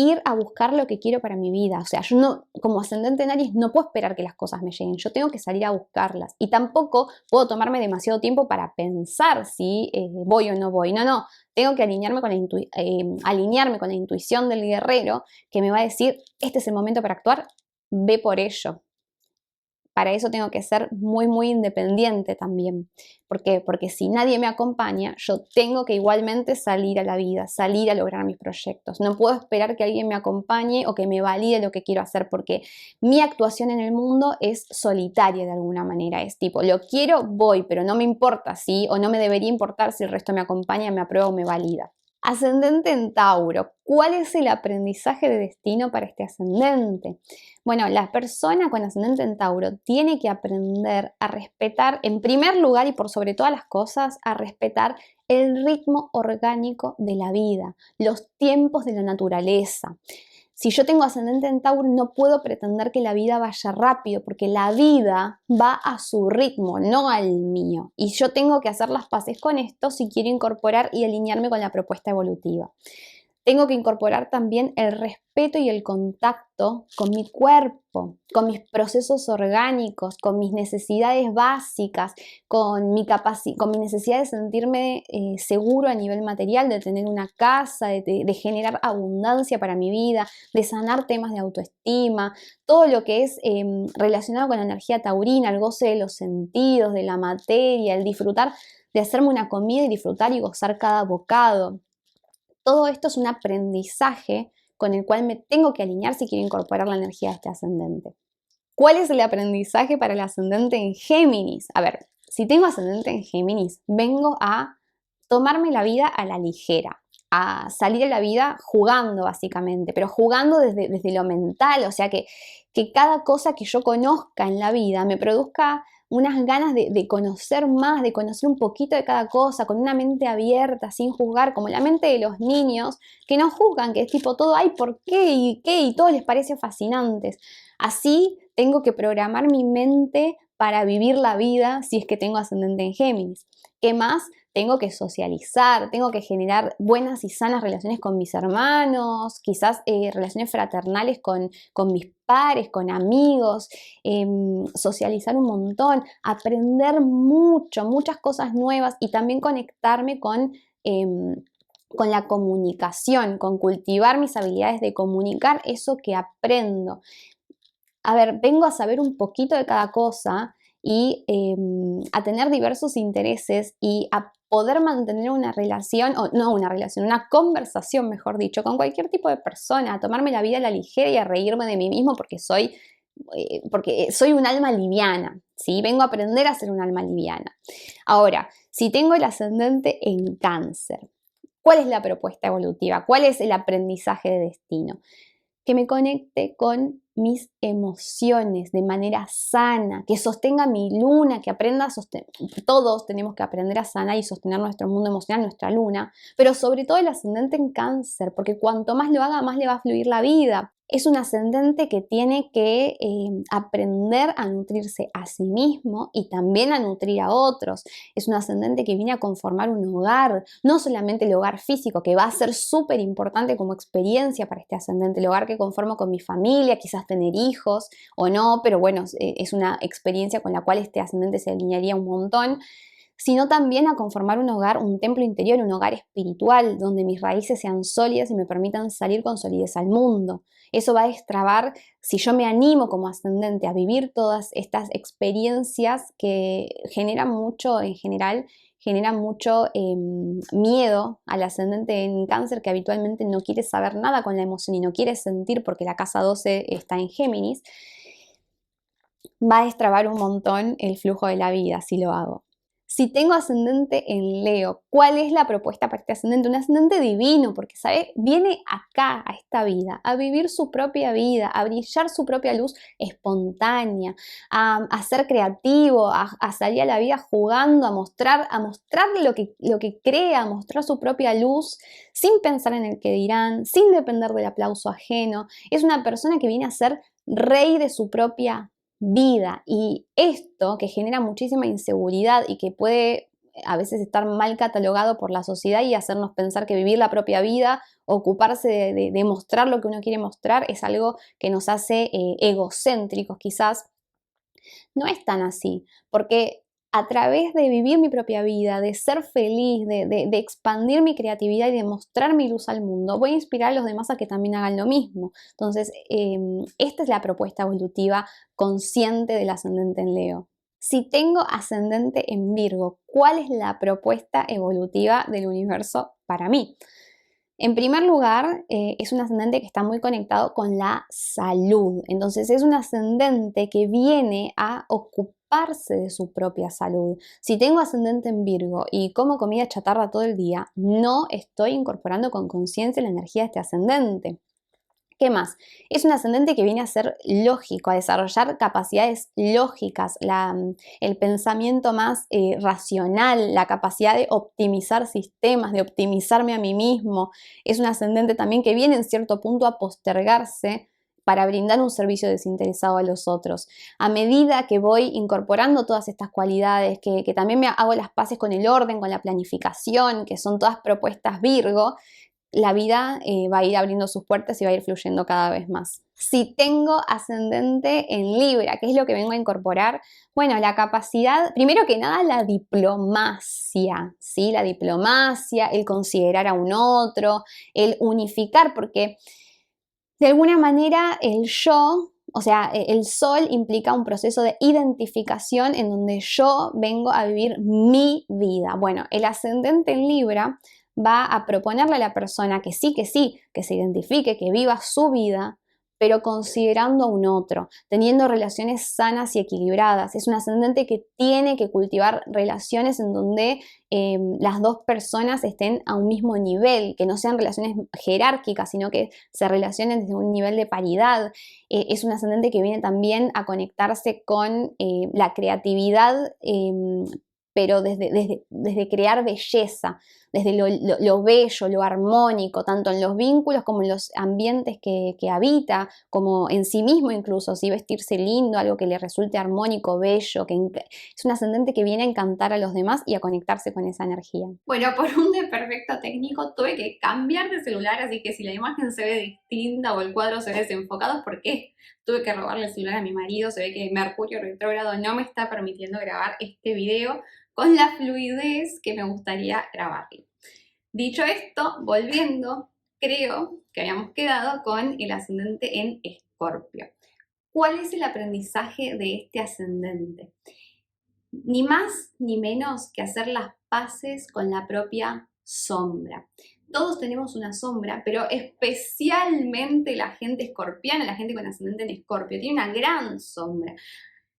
Speaker 1: ir a buscar lo que quiero para mi vida. O sea, yo no, como ascendente en Aries, no puedo esperar que las cosas me lleguen. Yo tengo que salir a buscarlas. Y tampoco puedo tomarme demasiado tiempo para pensar si voy o no voy. No. Tengo que alinearme con la intuición del guerrero que me va a decir, este es el momento para actuar, ve por ello. Para eso tengo que ser muy, muy independiente también. ¿Por qué? Porque si nadie me acompaña, yo tengo que igualmente salir a la vida, salir a lograr mis proyectos. No puedo esperar que alguien me acompañe o que me valide lo que quiero hacer, porque mi actuación en el mundo es solitaria de alguna manera. Es tipo, lo quiero, voy, pero no me importa si, o no me debería importar si el resto me acompaña, me aprueba o me valida. Ascendente en Tauro. ¿Cuál es el aprendizaje de destino para este ascendente? Bueno, la persona con ascendente en Tauro tiene que aprender a respetar, en primer lugar y por sobre todas las cosas, a respetar el ritmo orgánico de la vida, los tiempos de la naturaleza. Si yo tengo ascendente en Tauro, no puedo pretender que la vida vaya rápido, porque la vida va a su ritmo, no al mío. Y yo tengo que hacer las paces con esto si quiero incorporar y alinearme con la propuesta evolutiva. Tengo que incorporar también el respeto y el contacto con mi cuerpo, con mis procesos orgánicos, con mis necesidades básicas, con mi necesidad de sentirme seguro a nivel material, de tener una casa, de generar abundancia para mi vida, de sanar temas de autoestima, todo lo que es relacionado con la energía taurina, el goce de los sentidos, de la materia, el disfrutar de hacerme una comida y disfrutar y gozar cada bocado. Todo esto es un aprendizaje con el cual me tengo que alinear si quiero incorporar la energía de este ascendente. ¿Cuál es el aprendizaje para el ascendente en Géminis? A ver, si tengo ascendente en Géminis, vengo a tomarme la vida a la ligera, a salir a la vida jugando básicamente, pero jugando desde lo mental, o sea que cada cosa que yo conozca en la vida me produzca unas ganas de conocer más, de conocer un poquito de cada cosa, con una mente abierta, sin juzgar, como la mente de los niños, que no juzgan, que es tipo todo, ay, ¿por qué? ¿Y qué? Y todo les parece fascinante. Así tengo que programar mi mente para vivir la vida si es que tengo ascendente en Géminis. ¿Qué más? Tengo que socializar, tengo que generar buenas y sanas relaciones con mis hermanos, quizás relaciones fraternales con mis pares, con amigos, socializar un montón, aprender muchas cosas nuevas y también conectarme con la comunicación, con cultivar mis habilidades de comunicar eso que aprendo. A ver, vengo a saber un poquito de cada cosa y a tener diversos intereses y a poder mantener una relación, o no una relación, una conversación, mejor dicho, con cualquier tipo de persona, a tomarme la vida a la ligera y a reírme de mí mismo porque soy un alma liviana, ¿sí? Vengo a aprender a ser un alma liviana. Ahora, si tengo el ascendente en Cáncer, ¿cuál es la propuesta evolutiva? ¿Cuál es el aprendizaje de destino? que me conecte con mis emociones de manera sana, que sostenga mi luna, que aprenda a sostener. Todos tenemos que aprender a sanar y sostener nuestro mundo emocional, nuestra luna, pero sobre todo el ascendente en Cáncer, porque cuanto más lo haga, más le va a fluir la vida. Es un ascendente que tiene que aprender a nutrirse a sí mismo y también a nutrir a otros. Es un ascendente que viene a conformar un hogar, no solamente el hogar físico, que va a ser súper importante como experiencia para este ascendente, el hogar que conformo con mi familia, quizás tener hijos o no, pero bueno, es una experiencia con la cual este ascendente se alinearía un montón, sino también a conformar un hogar, un templo interior, un hogar espiritual, donde mis raíces sean sólidas y me permitan salir con solidez al mundo. Eso va a destrabar, si yo me animo como ascendente a vivir todas estas experiencias que generan mucho, en general, generan mucho miedo al ascendente en Cáncer, que habitualmente no quiere saber nada con la emoción y no quiere sentir porque la casa 12 está en Géminis, va a destrabar un montón el flujo de la vida si lo hago. Si tengo ascendente en Leo, ¿cuál es la propuesta para este ascendente? Un ascendente divino, porque ¿sabe? Viene acá, a esta vida, a vivir su propia vida, a brillar su propia luz espontánea, a ser creativo, a salir a la vida jugando, a mostrar lo que crea, a mostrar su propia luz, sin pensar en el que dirán, sin depender del aplauso ajeno. Es una persona que viene a ser rey de su propia vida, y esto que genera muchísima inseguridad y que puede a veces estar mal catalogado por la sociedad y hacernos pensar que vivir la propia vida, ocuparse de mostrar lo que uno quiere mostrar, es algo que nos hace egocéntricos quizás. No es tan así, porque a través de vivir mi propia vida, de ser feliz, de expandir mi creatividad y de mostrar mi luz al mundo, voy a inspirar a los demás a que también hagan lo mismo. Entonces, esta es la propuesta evolutiva consciente del ascendente en Leo. Si tengo ascendente en Virgo, ¿cuál es la propuesta evolutiva del universo para mí? En primer lugar, es un ascendente que está muy conectado con la salud. Entonces, es un ascendente que viene a ocuparse de su propia salud. Si tengo ascendente en Virgo y como comida chatarra todo el día, no estoy incorporando con conciencia la energía de este ascendente. ¿Qué más? Es un ascendente que viene a ser lógico, a desarrollar capacidades lógicas, el pensamiento más racional, la capacidad de optimizar sistemas, de optimizarme a mí mismo. Es un ascendente también que viene en cierto punto a postergarse para brindar un servicio desinteresado a los otros. A medida que voy incorporando todas estas cualidades, que también me hago las paces con el orden, con la planificación, que son todas propuestas Virgo, la vida va a ir abriendo sus puertas y va a ir fluyendo cada vez más. Si tengo ascendente en Libra, ¿qué es lo que vengo a incorporar? Bueno, la capacidad, primero que nada, la diplomacia, ¿sí? La diplomacia, el considerar a un otro, el unificar, porque de alguna manera el yo, o sea, el sol implica un proceso de identificación en donde yo vengo a vivir mi vida. Bueno, el ascendente en Libra va a proponerle a la persona que sí, que se identifique, que viva su vida, pero considerando a un otro, teniendo relaciones sanas y equilibradas. Es un ascendente que tiene que cultivar relaciones en donde las dos personas estén a un mismo nivel, que no sean relaciones jerárquicas, sino que se relacionen desde un nivel de paridad. Es un ascendente que viene también a conectarse con la creatividad, pero desde crear belleza, desde lo bello, lo armónico, tanto en los vínculos como en los ambientes que habita, como en sí mismo incluso, si vestirse lindo, algo que le resulte armónico, bello, es un ascendente que viene a encantar a los demás y a conectarse con esa energía.
Speaker 2: Bueno, por un desperfecto técnico tuve que cambiar de celular, así que si la imagen se ve distinta o el cuadro se ve desenfocado es porque tuve que robarle el celular a mi marido. Se ve que Mercurio retrógrado no me está permitiendo grabar este video con la fluidez que me gustaría grabarlo. Dicho esto, volviendo, creo que habíamos quedado con el ascendente en Escorpio. ¿Cuál es el aprendizaje de este ascendente? Ni más ni menos que hacer las paces con la propia sombra. Todos tenemos una sombra, pero especialmente la gente escorpiana, la gente con ascendente en Escorpio, tiene una gran sombra.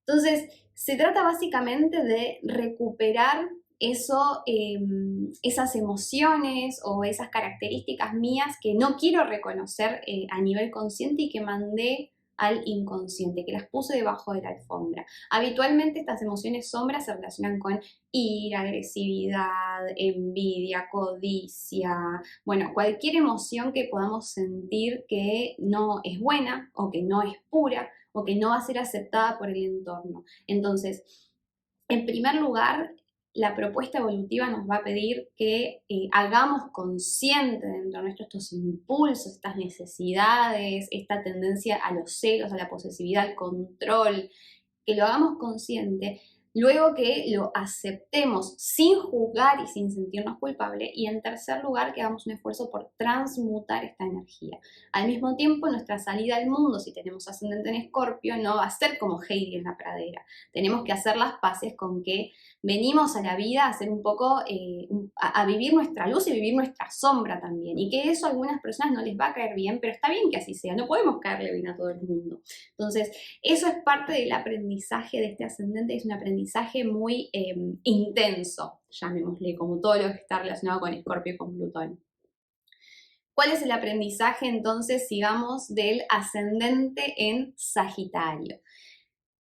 Speaker 2: Entonces, se trata básicamente de recuperar esas emociones o esas características mías que no quiero reconocer a nivel consciente y que mandé al inconsciente, que las puse debajo de la alfombra. Habitualmente estas emociones sombras se relacionan con ira, agresividad, envidia, codicia, bueno, cualquier emoción que podamos sentir que no es buena o que no es pura o que no va a ser aceptada por el entorno. Entonces, en primer lugar, la propuesta evolutiva nos va a pedir que hagamos consciente dentro de nuestro estos impulsos, estas necesidades, esta tendencia a los celos, a la posesividad, al control, que lo hagamos consciente, luego que lo aceptemos sin juzgar y sin sentirnos culpables, y en tercer lugar que hagamos un esfuerzo por transmutar esta energía. Al mismo tiempo, nuestra salida al mundo, si tenemos ascendente en Escorpio, no va a ser como Heidi en la pradera. Tenemos que hacer las paces con que venimos a la vida a hacer un poco, a vivir nuestra luz y vivir nuestra sombra también, y que eso a algunas personas no les va a caer bien, pero está bien que así sea, no podemos caerle bien a todo el mundo. Entonces, eso es parte del aprendizaje de este ascendente, es un aprendizaje muy intenso, llamémosle, como todo lo que está relacionado con Escorpio y con Plutón. ¿Cuál es el aprendizaje entonces, sigamos, del ascendente en Sagitario?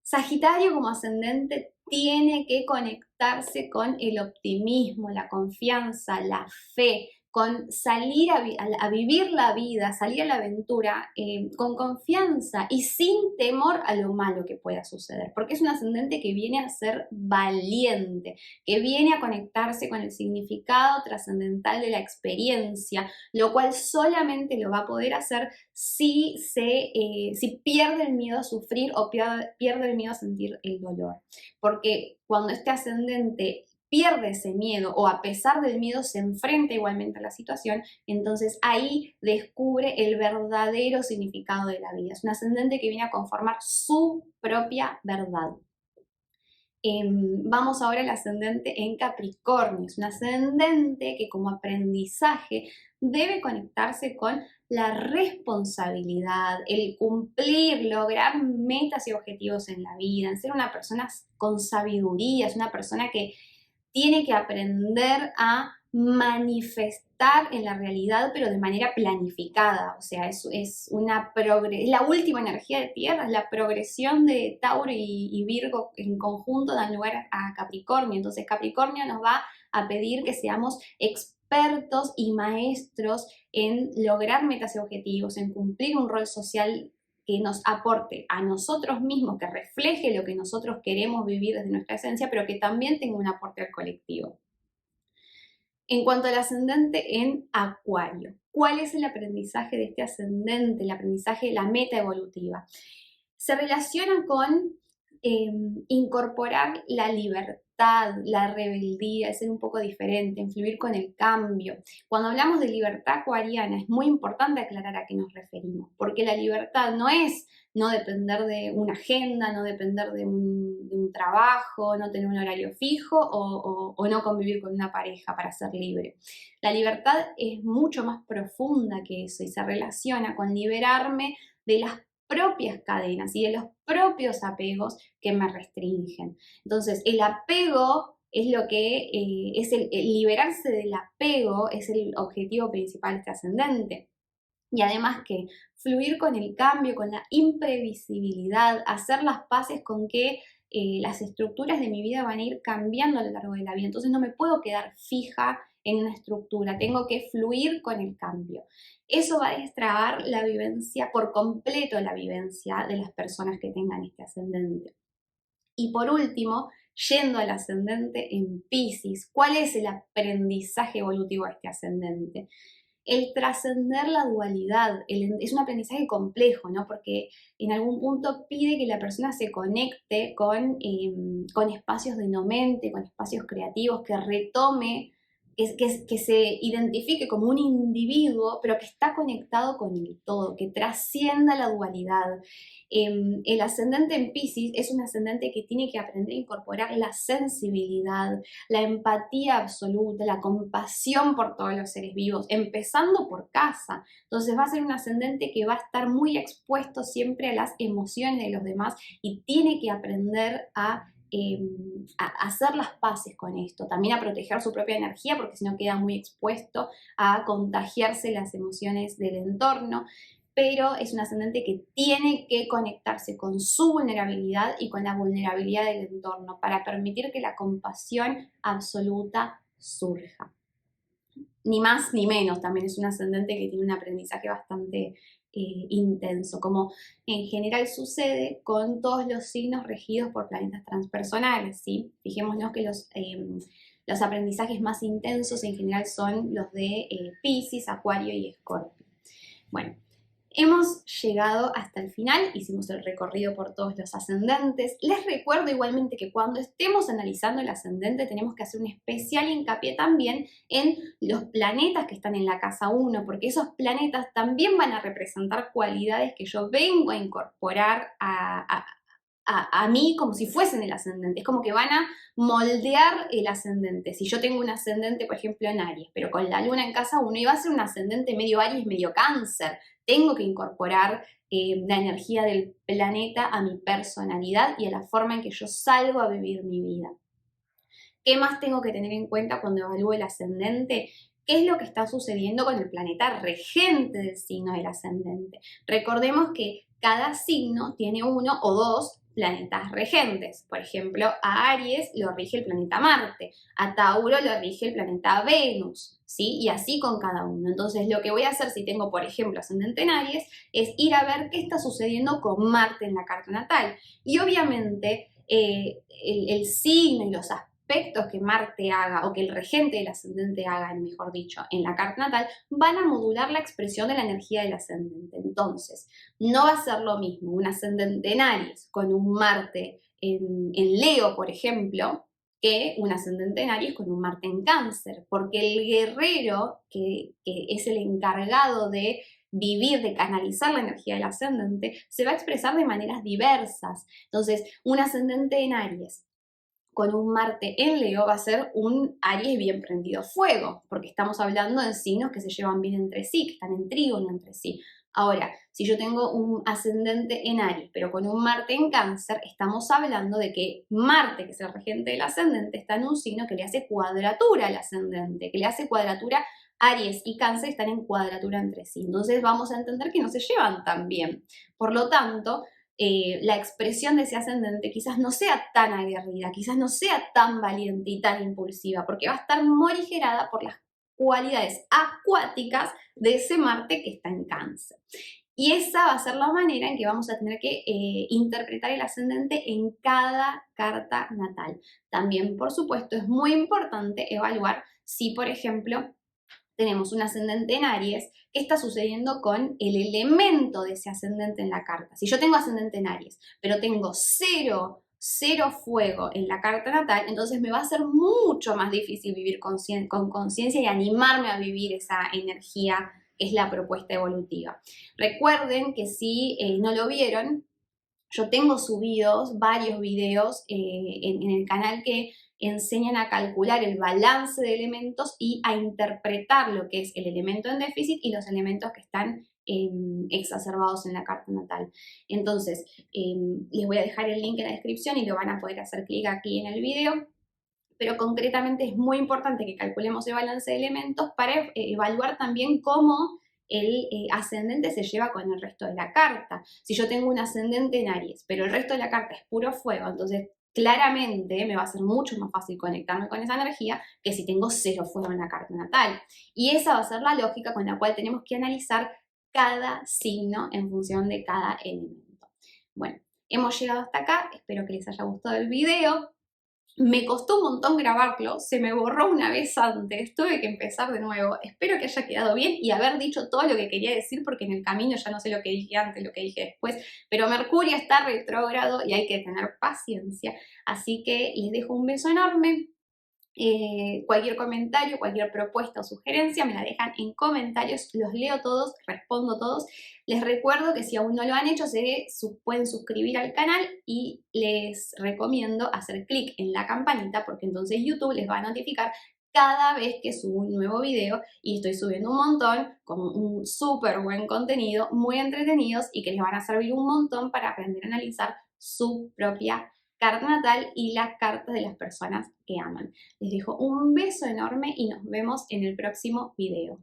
Speaker 2: Sagitario como ascendente tiene que conectarse con el optimismo, la confianza, la fe, con salir a vivir la vida, salir a la aventura con confianza y sin temor a lo malo que pueda suceder, porque es un ascendente que viene a ser valiente, que viene a conectarse con el significado trascendental de la experiencia, lo cual solamente lo va a poder hacer si pierde el miedo a sufrir o pierde el miedo a sentir el dolor. Porque cuando este ascendente pierde ese miedo o a pesar del miedo se enfrenta igualmente a la situación, entonces ahí descubre el verdadero significado de la vida. Es un ascendente que viene a conformar su propia verdad. Vamos ahora al ascendente en Capricornio. Es un ascendente que como aprendizaje debe conectarse con la responsabilidad, el cumplir, lograr metas y objetivos en la vida, en ser una persona con sabiduría, es una persona que tiene que aprender a manifestar en la realidad, pero de manera planificada. O sea, es la última energía de tierra, es la progresión de Tauro y Virgo en conjunto dan lugar a Capricornio. Entonces Capricornio nos va a pedir que seamos expertos y maestros en lograr metas y objetivos, en cumplir un rol social que nos aporte a nosotros mismos, que refleje lo que nosotros queremos vivir desde nuestra esencia, pero que también tenga un aporte al colectivo. En cuanto al ascendente en Acuario, ¿cuál es el aprendizaje de este ascendente? El aprendizaje, la meta evolutiva. Se relaciona con incorporar la libertad, la rebeldía, el ser un poco diferente, influir con el cambio. Cuando hablamos de libertad acuariana es muy importante aclarar a qué nos referimos, porque la libertad no es no depender de una agenda, no depender de un trabajo, no tener un horario fijo o no convivir con una pareja para ser libre. La libertad es mucho más profunda que eso y se relaciona con liberarme de las propias cadenas y de los propios apegos que me restringen. Entonces, el apego es lo que el liberarse del apego es el objetivo principal de este ascendente. Y además que fluir con el cambio, con la imprevisibilidad, hacer las paces con que las estructuras de mi vida van a ir cambiando a lo largo de la vida. Entonces no me puedo quedar fija en una estructura, tengo que fluir con el cambio. Eso va a destrabar la vivencia, por completo la vivencia de las personas que tengan este ascendente. Y por último, yendo al ascendente en Piscis, ¿cuál es el aprendizaje evolutivo de este ascendente? El trascender la dualidad, es un aprendizaje complejo, ¿no? Porque en algún punto pide que la persona se conecte con espacios de no mente, con espacios creativos, que retome, que se identifique como un individuo, pero que está conectado con el todo, que trascienda la dualidad. El ascendente en Piscis es un ascendente que tiene que aprender a incorporar la sensibilidad, la empatía absoluta, la compasión por todos los seres vivos, empezando por casa. Entonces va a ser un ascendente que va a estar muy expuesto siempre a las emociones de los demás y tiene que aprender a a hacer las paces con esto, también a proteger su propia energía, porque si no queda muy expuesto a contagiarse las emociones del entorno. Pero es un ascendente que tiene que conectarse con su vulnerabilidad y con la vulnerabilidad del entorno para permitir que la compasión absoluta surja. Ni más ni menos, también es un ascendente que tiene un aprendizaje bastante intenso, como en general sucede con todos los signos regidos por planetas transpersonales, ¿sí? Fijémonos que los aprendizajes más intensos en general son los de Piscis, Acuario y Escorpio. Bueno, hemos llegado hasta el final, hicimos el recorrido por todos los ascendentes. Les recuerdo igualmente que cuando estemos analizando el ascendente tenemos que hacer un especial hincapié también en los planetas que están en la casa 1, porque esos planetas también van a representar cualidades que yo vengo a incorporar a mí como si fuesen el ascendente. Es como que van a moldear el ascendente. Si yo tengo un ascendente, por ejemplo, en Aries, pero con la luna en casa 1, iba a ser un ascendente medio Aries, medio Cáncer. Tengo que incorporar la energía del planeta a mi personalidad y a la forma en que yo salgo a vivir mi vida. ¿Qué más tengo que tener en cuenta cuando evalúo el ascendente? ¿Qué es lo que está sucediendo con el planeta regente del signo del ascendente? Recordemos que cada signo tiene uno o dos planetas regentes. Por ejemplo, a Aries lo rige el planeta Marte, a Tauro lo rige el planeta Venus, ¿sí? Y así con cada uno. Entonces, lo que voy a hacer si tengo, por ejemplo, ascendente en Aries, es ir a ver qué está sucediendo con Marte en la carta natal. Y obviamente, el signo y los aspectos que Marte haga o que el regente del ascendente haga, mejor dicho, en la carta natal, van a modular la expresión de la energía del ascendente. Entonces, no va a ser lo mismo un ascendente en Aries con un Marte en Leo, por ejemplo, que un ascendente en Aries con un Marte en Cáncer, porque el guerrero, que es el encargado de vivir, de canalizar la energía del ascendente, se va a expresar de maneras diversas. Entonces, un ascendente en Aries con un Marte en Leo va a ser un Aries bien prendido fuego, porque estamos hablando de signos que se llevan bien entre sí, que están en trígono entre sí. Ahora, si yo tengo un ascendente en Aries, pero con un Marte en Cáncer, estamos hablando de que Marte, que es el regente del ascendente, está en un signo que le hace cuadratura al ascendente, que le hace cuadratura. Aries y Cáncer están en cuadratura entre sí. Entonces vamos a entender que no se llevan tan bien. Por lo tanto, la expresión de ese ascendente quizás no sea tan aguerrida, quizás no sea tan valiente y tan impulsiva, porque va a estar morigerada por las cualidades acuáticas de ese Marte que está en Cáncer. Y esa va a ser la manera en que vamos a tener que interpretar el ascendente en cada carta natal. También, por supuesto, es muy importante evaluar si, por ejemplo, tenemos un ascendente en Aries, ¿qué está sucediendo con el elemento de ese ascendente en la carta? Si yo tengo ascendente en Aries, pero tengo cero fuego en la carta natal, entonces me va a ser mucho más difícil vivir con conciencia y animarme a vivir esa energía que es la propuesta evolutiva. Recuerden que si no lo vieron, yo tengo subidos varios videos en el canal que enseñan a calcular el balance de elementos y a interpretar lo que es el elemento en déficit y los elementos que están exacerbados en la carta natal. Entonces, les voy a dejar el link en la descripción y lo van a poder hacer clic aquí en el video. Pero concretamente es muy importante que calculemos el balance de elementos para evaluar también cómo el ascendente se lleva con el resto de la carta. Si yo tengo un ascendente en Aries, pero el resto de la carta es puro fuego, entonces claramente me va a ser mucho más fácil conectarme con esa energía que si tengo cero fuego en la carta natal. Y esa va a ser la lógica con la cual tenemos que analizar cada signo en función de cada elemento. Bueno, hemos llegado hasta acá, espero que les haya gustado el video. Me costó un montón grabarlo, se me borró una vez antes, tuve que empezar de nuevo. Espero que haya quedado bien y haber dicho todo lo que quería decir, porque en el camino ya no sé lo que dije antes, lo que dije después, pero Mercurio está retrógrado y hay que tener paciencia. Así que les dejo un beso enorme. Cualquier comentario, cualquier propuesta o sugerencia me la dejan en comentarios, los leo todos, respondo todos. Les recuerdo que si aún no lo han hecho pueden suscribir al canal y les recomiendo hacer clic en la campanita, porque entonces YouTube les va a notificar cada vez que subo un nuevo video, y estoy subiendo un montón con un súper buen contenido, muy entretenidos y que les van a servir un montón para aprender a analizar su propia carta natal y las cartas de las personas que aman. Les dejo un beso enorme y nos vemos en el próximo video.